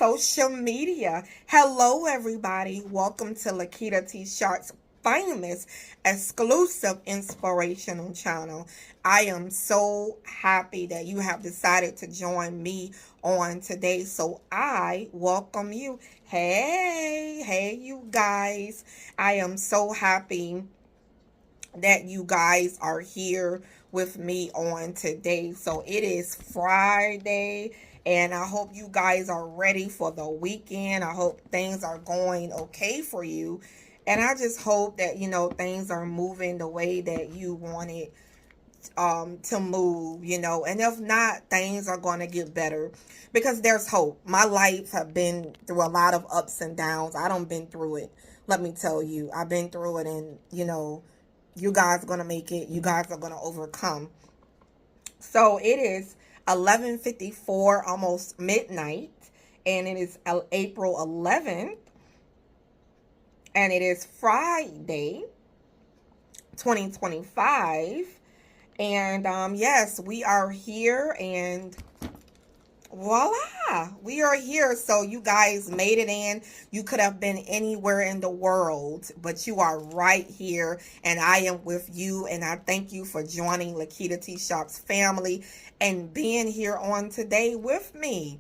social media. Hello, everybody. Welcome to Lakitatsharpe's famous exclusive inspirational channel. I am so happy that you have decided to join me on today. So I welcome you. Hey, you guys. I am so happy that you guys are here with me on today. So it is Friday, and I hope you guys are ready for the weekend. I hope things are going okay for you, and I just hope that things are moving the way that you want it to move, and if not, things are going to get better because there's hope. My life have been through a lot of ups and downs. I don't been through it. Let me tell you, I've been through it, and you guys are going to make it. You guys are going to overcome. So it is 11:54, almost midnight, and it is April 11th, and it is Friday, 2025. And yes, we are here, and voila, we are here. So you guys made it in. You could have been anywhere in the world, but you are right here, and I am with you. And I thank you for joining Lakitatsharpe's family and being here on today with me.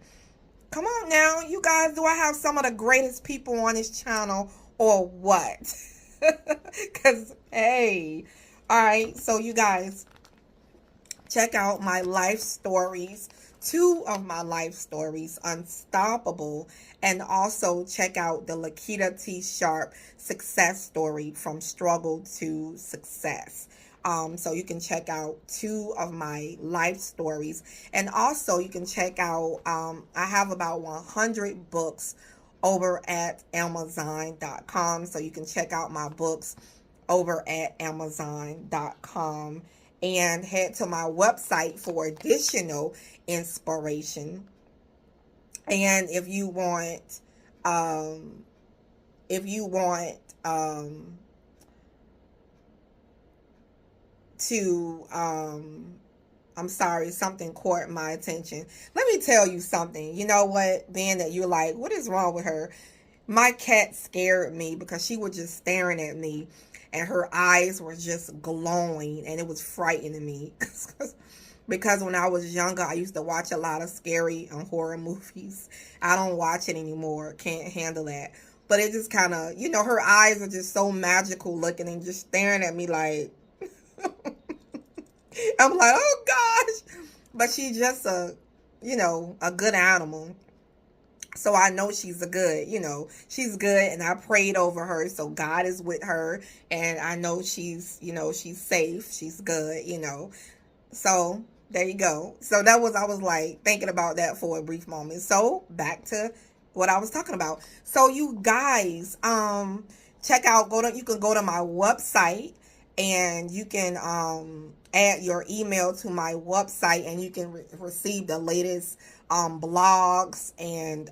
Come on now, you guys, do I have some of the greatest people on this channel or what? Because, hey, all right, so you guys, check out my life stories, 2 of my life stories, Unstoppable, and also check out the Lakitatsharpe success story, From Struggle to Success. So you can check out 2 of my life stories, and also you can check out, I have about 100 books over at Amazon.com, so you can check out my books over at Amazon.com. And head to my website for additional inspiration. And if you want to I'm sorry, something caught my attention. Let me tell you something. You know what? Being that you're like, what is wrong with her? My cat scared me because she was just staring at me, and her eyes were just glowing, and it was frightening me. Because when I was younger, I used to watch a lot of scary and horror movies. I don't watch it anymore. Can't handle that. But it just kind of, her eyes are just so magical looking and just staring at me like, I'm like, oh gosh. But she's just a good animal. So I know she's she's good, and I prayed over her. So God is with her, and I know she's safe. She's good, So there you go. So I was like thinking about that for a brief moment. So back to what I was talking about. So you guys, check out, you can go to my website, and you can add your email to my website, and you can receive the latest blogs and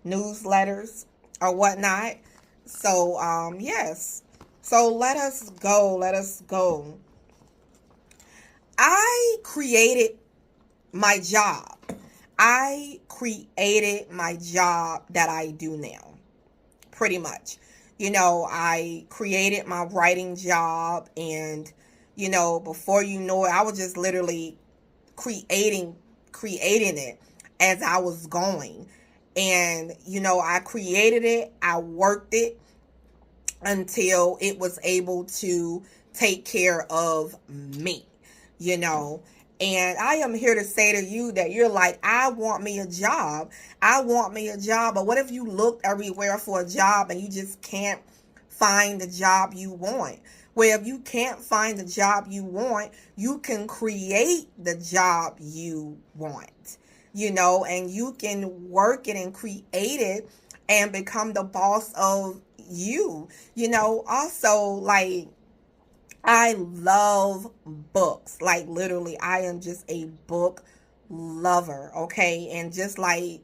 newsletters or whatnot. So yes, so let us go. I created my job that I do now, pretty much. I created my writing job, and before you know it, I was just literally creating it as I was going. And I created it, I worked it until it was able to take care of me, and I am here to say to you that you're like, I want me a job, but what if you looked everywhere for a job and you just can't find the job you want? Well, if you can't find the job you want, you can create the job you want, and you can work it and create it and become the boss of you. Also, like, I love books. Like, literally, I am just a book lover, okay? And just like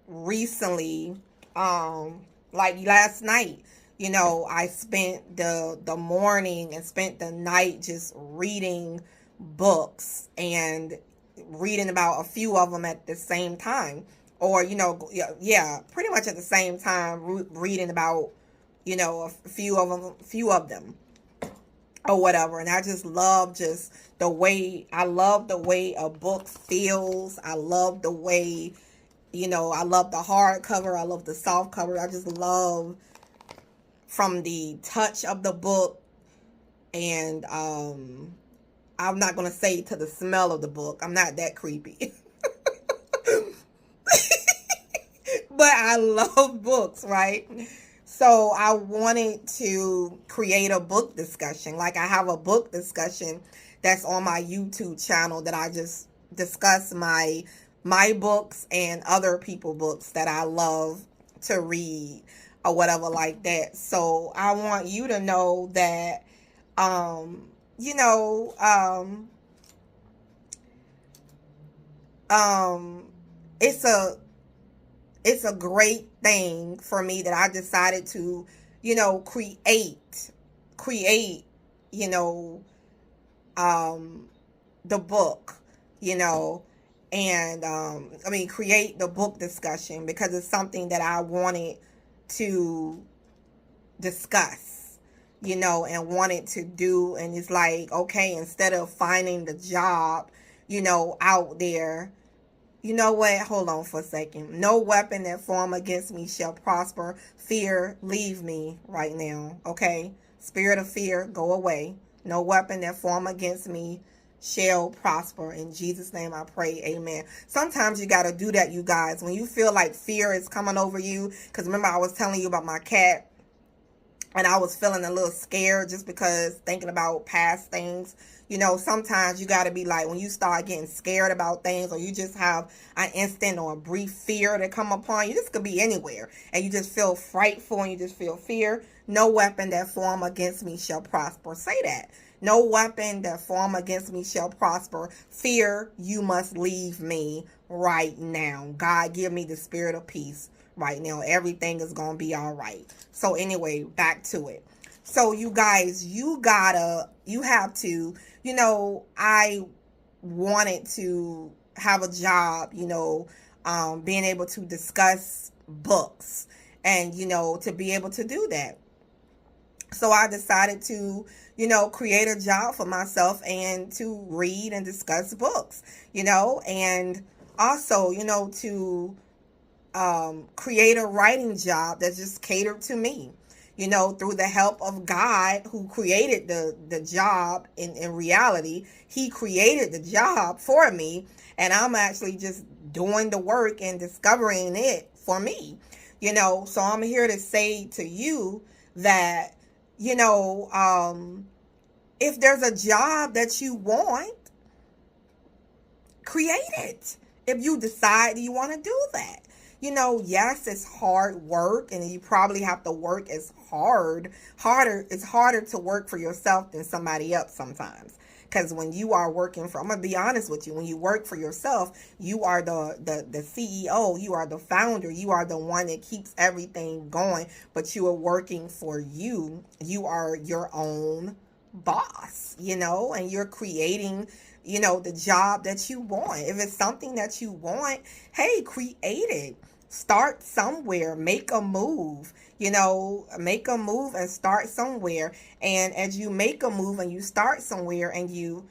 recently, like last night, I spent the morning and spent the night just reading books, and reading about a few of them at the same time, or yeah, pretty much at the same time, reading about a few of them or whatever. And I just love just I love the way a book feels. I love the way, I love the hardcover. I love the soft cover. I just love from the touch of the book, and I'm not going to say to the smell of the book. I'm not that creepy. But I love books, right? So I wanted to create a book discussion. Like, I have a book discussion that's on my YouTube channel that I just discuss my books and other people books that I love to read or whatever like that. So I want you to know that you know it's a great thing for me that I decided to, create, the book, and, create the book discussion, because it's something that I wanted to discuss, and wanted to do. And it's like, okay, instead of finding the job, out there, you know what? Hold on for a second. No weapon that form against me shall prosper. Fear, leave me right now. Okay? Spirit of fear, go away. No weapon that form against me shall prosper. In Jesus' name I pray. Amen. Sometimes you got to do that, you guys. When you feel like fear is coming over you. Because remember, I was telling you about my cat. And I was feeling a little scared just because thinking about past things. Sometimes you got to be like, when you start getting scared about things, or you just have an instant or a brief fear that come upon you. This could be anywhere. And you just feel frightful and you just feel fear. No weapon that form against me shall prosper. Say that. No weapon that form against me shall prosper. Fear, you must leave me right now. God, give me the spirit of peace right now. Everything is going to be all right. So anyway, back to it. So you guys, you have to, I wanted to have a job, being able to discuss books and, to be able to do that. So I decided to, create a job for myself and to read and discuss books, and also, to create a writing job that just catered to me, through the help of God, who created the job. In reality, he created the job for me, and I'm actually just doing the work and discovering it for me, so I'm here to say to you that, if there's a job that you want, create it. If you decide you want to do that. Yes, it's hard work, and you probably have to work it's harder to work for yourself than somebody else sometimes. Because when you are working I'm going to be honest with you, when you work for yourself, you are the CEO, you are the founder, you are the one that keeps everything going, but you are working for you. You are your own boss, and you're creating the job that you want. If it's something that you want, hey, create it. Start somewhere. Make a move. Make a move and start somewhere. And as you make a move and you start somewhere, and you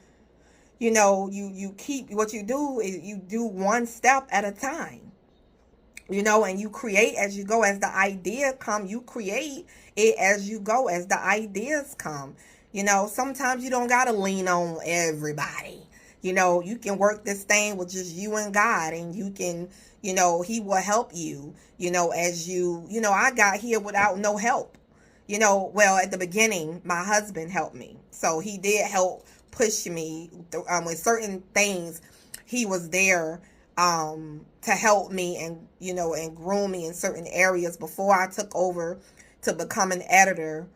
keep, what you do is you do one step at a time. And you create as you go. As the idea come, you create it as you go, as the ideas come. Sometimes you don't got to lean on everybody. You can work this thing with just you and God, and you can, he will help you, as I got here without no help. Well, at the beginning, my husband helped me. So he did help push me with certain things. He was there to help me and, and groom me in certain areas before I took over to become an editor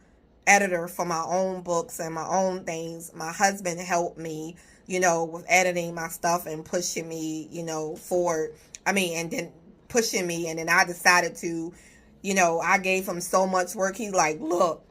for my own books and my own things. My husband helped me, with editing my stuff and pushing me, forward. And then pushing me. And then I decided to, I gave him so much work. He's like, look,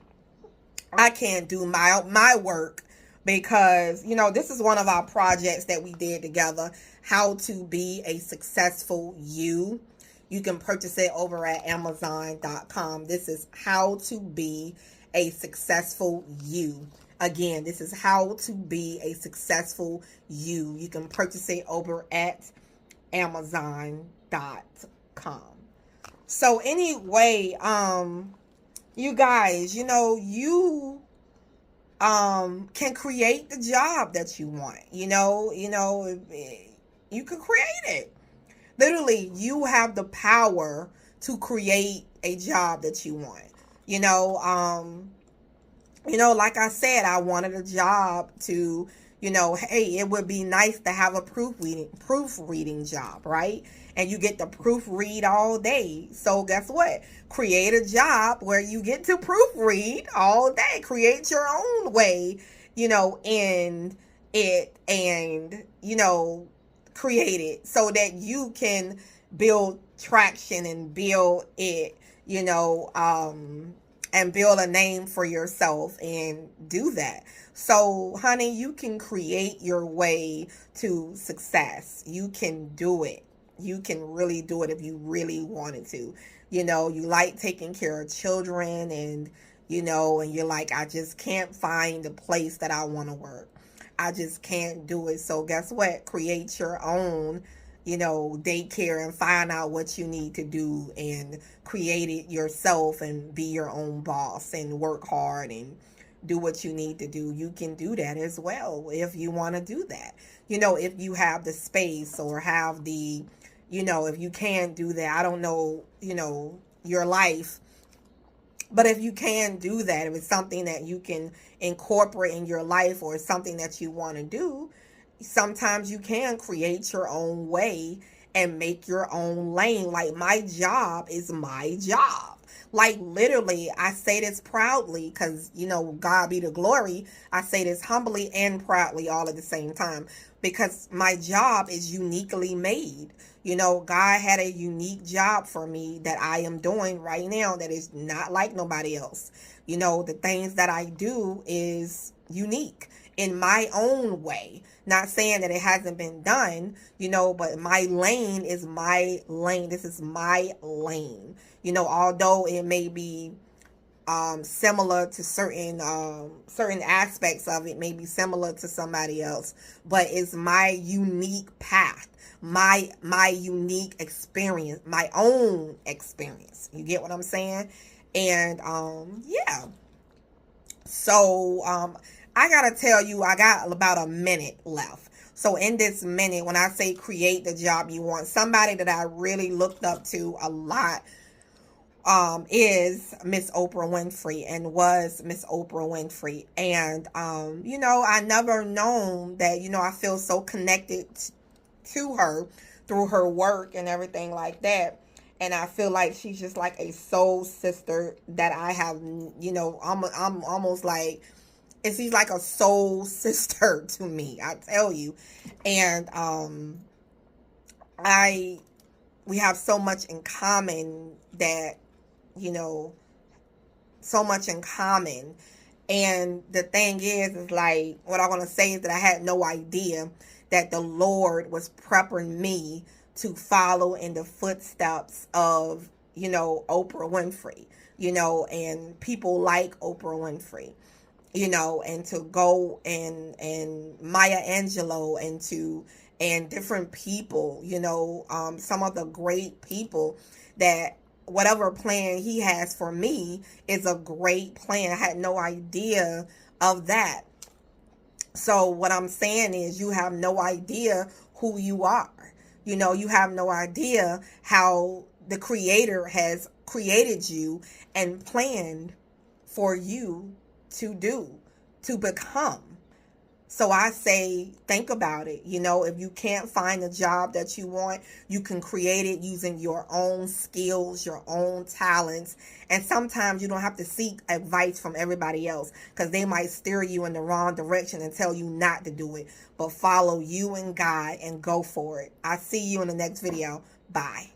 I can't do my work because, you know, this is one of our projects that we did together, how to be a successful you. You can purchase it over at Amazon.com. This is how to be a successful you. Again, this is how to be a successful you. You can purchase it over at Amazon.com. So anyway, you guys, you know, you can create the job that you want. You can create it. Literally, you have the power to create a job that you want. Like I said, I wanted a job to, hey, it would be nice to have a proofreading job, right? And you get to proofread all day. So guess what? Create a job where you get to proofread all day. Create your own way, in it, and, create it so that you can build traction and build it, and build a name for yourself and do that. So, honey, you can create your way to success. You can do it. You can really do it if you really wanted to. You like taking care of children, and, and you're like, I just can't find the place that I want to work. I just can't do it. So guess what? Create your own, daycare, and find out what you need to do and create it yourself and be your own boss and work hard and do what you need to do. You can do that as well if you want to do that. If you have the space or have the, if you can do that. I don't know, your life. But if you can do that, if it's something that you can incorporate in your life or something that you want to do, sometimes you can create your own way and make your own lane. Like, my job is my job. Like, literally, I say this proudly because, God be the glory. I say this humbly and proudly all at the same time because my job is uniquely made. God had a unique job for me that I am doing right now that is not like nobody else. The things that I do is unique in my own way. Not saying that it hasn't been done, but my lane is my lane. This is my lane. Although it may be similar to certain aspects of it, may be similar to somebody else, but it's my unique path, my unique experience, my own experience. You get what I'm saying? And yeah. So I gotta tell you, I got about a minute left. So in this minute, when I say create the job you want, somebody that I really looked up to a lot is Miss Oprah Winfrey, and was Miss Oprah Winfrey. And, I never known that, I feel so connected to her through her work and everything like that. And I feel like she's just like a soul sister that I have, I'm almost like, she's like a soul sister to me, I tell you. And, we have so much in common that, so much in common. And the thing is like, what I want to say is that I had no idea that the Lord was prepping me to follow in the footsteps of, Oprah Winfrey, and people like Oprah Winfrey, and to go and Maya Angelou and different people, some of the great people that whatever plan he has for me is a great plan. I had no idea of that. So what I'm saying is, you have no idea who you are. You have no idea how the Creator has created you and planned for you to become. So I say, think about it. If you can't find a job that you want, you can create it using your own skills, your own talents. And sometimes you don't have to seek advice from everybody else, because they might steer you in the wrong direction and tell you not to do it. But follow you and God and go for it. I'll see you in the next video. Bye.